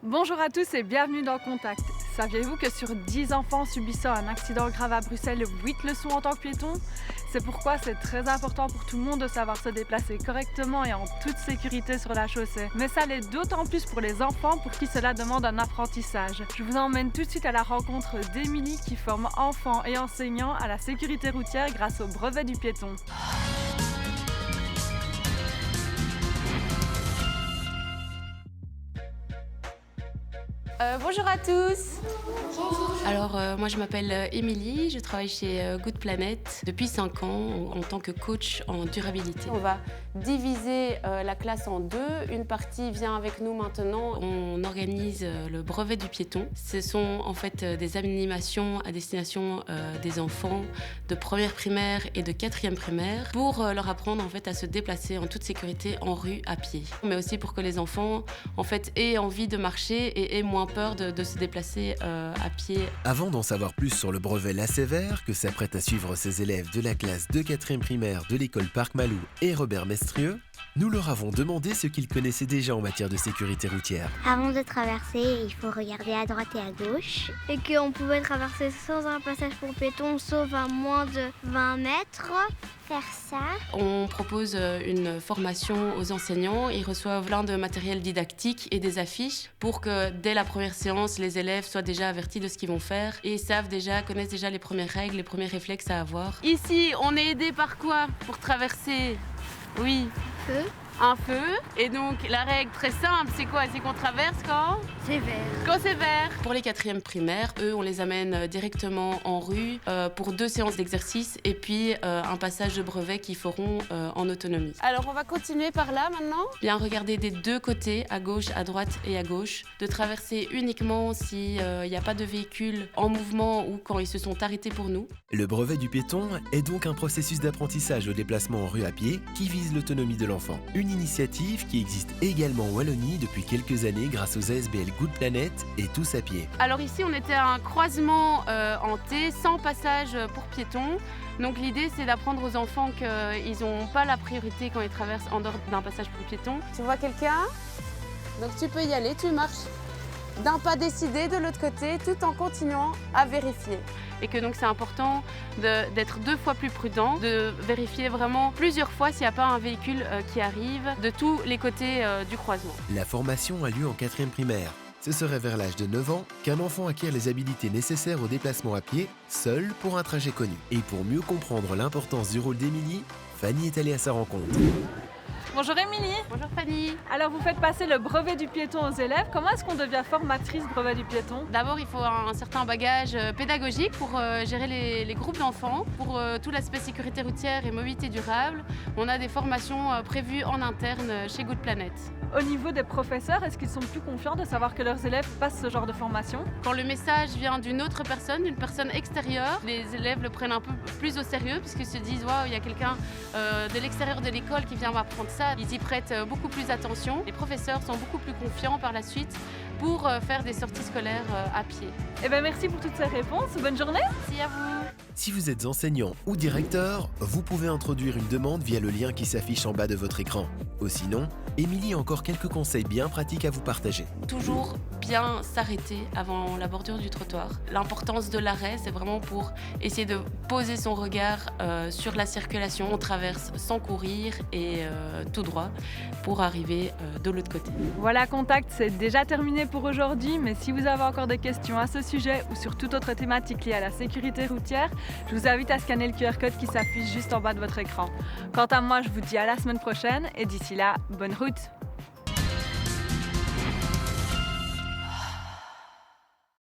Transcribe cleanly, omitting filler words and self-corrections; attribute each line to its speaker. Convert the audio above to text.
Speaker 1: Bonjour à tous et bienvenue dans Contact. Saviez-vous que sur 10 enfants subissant un accident grave à Bruxelles, 8 le sont en tant que piétons? C'est pourquoi c'est très important pour tout le monde de savoir se déplacer correctement et en toute sécurité sur la chaussée. Mais ça l'est d'autant plus pour les enfants pour qui cela demande un apprentissage. Je vous emmène tout de suite à la rencontre d'Émilie qui forme enfants et enseignants à la sécurité routière grâce au brevet du piéton.
Speaker 2: Bonjour à tous.
Speaker 3: Moi je m'appelle Émilie, je travaille chez Good Planet depuis 5 ans en tant que coach en durabilité.
Speaker 2: On va diviser la classe en deux. Une partie vient avec nous maintenant.
Speaker 3: On organise le brevet du piéton. Ce sont en fait des animations à destination des enfants de première primaire et de quatrième primaire pour leur apprendre en fait à se déplacer en toute sécurité en rue à pied. Mais aussi pour que les enfants en fait aient envie de marcher et aient moins peur de se déplacer à pied.
Speaker 4: Avant d'en savoir plus sur le brevet La Sévère que s'apprêtent à suivre ces élèves de la classe de 4e primaire de l'école Parc Malou et Robert Mestrieux, nous leur avons demandé ce qu'ils connaissaient déjà en matière de sécurité routière.
Speaker 5: Avant de traverser, il faut regarder à droite et à gauche. Et qu'on pouvait traverser sans un passage pour piétons, sauf à moins de 20 mètres. Faire ça.
Speaker 3: On propose une formation aux enseignants. Ils reçoivent plein de matériel didactique et des affiches pour que dès la première séance, les élèves soient déjà avertis de ce qu'ils vont faire et connaissent déjà les premières règles, les premiers réflexes à avoir. Ici, on est aidé par quoi pour traverser? Oui.
Speaker 5: Feu.
Speaker 3: Un feu. Et donc la règle très simple, c'est quoi? C'est qu'on traverse quand?
Speaker 5: C'est vert.
Speaker 3: Quand c'est vert. Pour les 4e primaires, eux, on les amène directement en rue pour 2 séances d'exercice et puis un passage de brevet qu'ils feront en autonomie.
Speaker 2: Alors on va continuer par là maintenant.
Speaker 3: Bien regarder des deux côtés, à gauche, à droite et à gauche. De traverser uniquement s'il n'y a pas de véhicule en mouvement ou quand ils se sont arrêtés pour nous.
Speaker 4: Le brevet du piéton est donc un processus d'apprentissage au déplacement en rue à pied qui vise l'autonomie de l'enfant. Une initiative qui existe également en Wallonie depuis quelques années grâce aux ASBL Good Planet et Tous à pied.
Speaker 3: Alors ici, on était à un croisement en T, sans passage pour piétons. Donc l'idée, c'est d'apprendre aux enfants qu'ils n'ont pas la priorité quand ils traversent en dehors d'un passage pour piétons.
Speaker 2: Tu vois quelqu'un? Donc tu peux y aller, tu marches d'un pas décidé de l'autre côté tout en continuant à vérifier.
Speaker 3: Et que donc c'est important d'être 2 fois plus prudent, de vérifier vraiment plusieurs fois s'il n'y a pas un véhicule qui arrive de tous les côtés du croisement.
Speaker 4: La formation a lieu en 4e primaire. Ce serait vers l'âge de 9 ans qu'un enfant acquiert les habilités nécessaires au déplacement à pied, seul pour un trajet connu. Et pour mieux comprendre l'importance du rôle d'Émilie, Fanny est allée à sa rencontre.
Speaker 1: Bonjour Émilie.
Speaker 3: Bonjour Fanny.
Speaker 1: Alors vous faites passer le brevet du piéton aux élèves. Comment est-ce qu'on devient formatrice brevet du piéton?
Speaker 3: D'abord, il faut un certain bagage pédagogique pour gérer les groupes d'enfants. Pour tout l'aspect sécurité routière et mobilité durable, on a des formations prévues en interne chez Good Planet.
Speaker 1: Au niveau des professeurs, est-ce qu'ils sont plus confiants de savoir que leurs élèves passent ce genre de formation?
Speaker 3: Quand le message vient d'une autre personne, d'une personne extérieure, les élèves le prennent un peu plus au sérieux puisqu'ils se disent « Waouh, il y a quelqu'un de l'extérieur de l'école qui vient m'apprendre ça ». Ils y prêtent beaucoup plus attention. Les professeurs sont beaucoup plus confiants par la suite pour faire des sorties scolaires à pied.
Speaker 1: Eh bien, merci pour toutes ces réponses. Bonne journée.
Speaker 3: Merci à vous.
Speaker 4: Si vous êtes enseignant ou directeur, vous pouvez introduire une demande via le lien qui s'affiche en bas de votre écran. Ou sinon, Émilie a encore quelques conseils bien pratiques à vous partager.
Speaker 3: Toujours bien s'arrêter avant la bordure du trottoir. L'importance de l'arrêt, c'est vraiment pour essayer de poser son regard sur la circulation. On traverse sans courir et tout droit pour arriver de l'autre côté.
Speaker 1: Voilà, Contact, c'est déjà terminé pour aujourd'hui, mais si vous avez encore des questions à ce sujet ou sur toute autre thématique liée à la sécurité routière, je vous invite à scanner le QR code qui s'affiche juste en bas de votre écran. Quant à moi, je vous dis à la semaine prochaine et d'ici là, bonne route!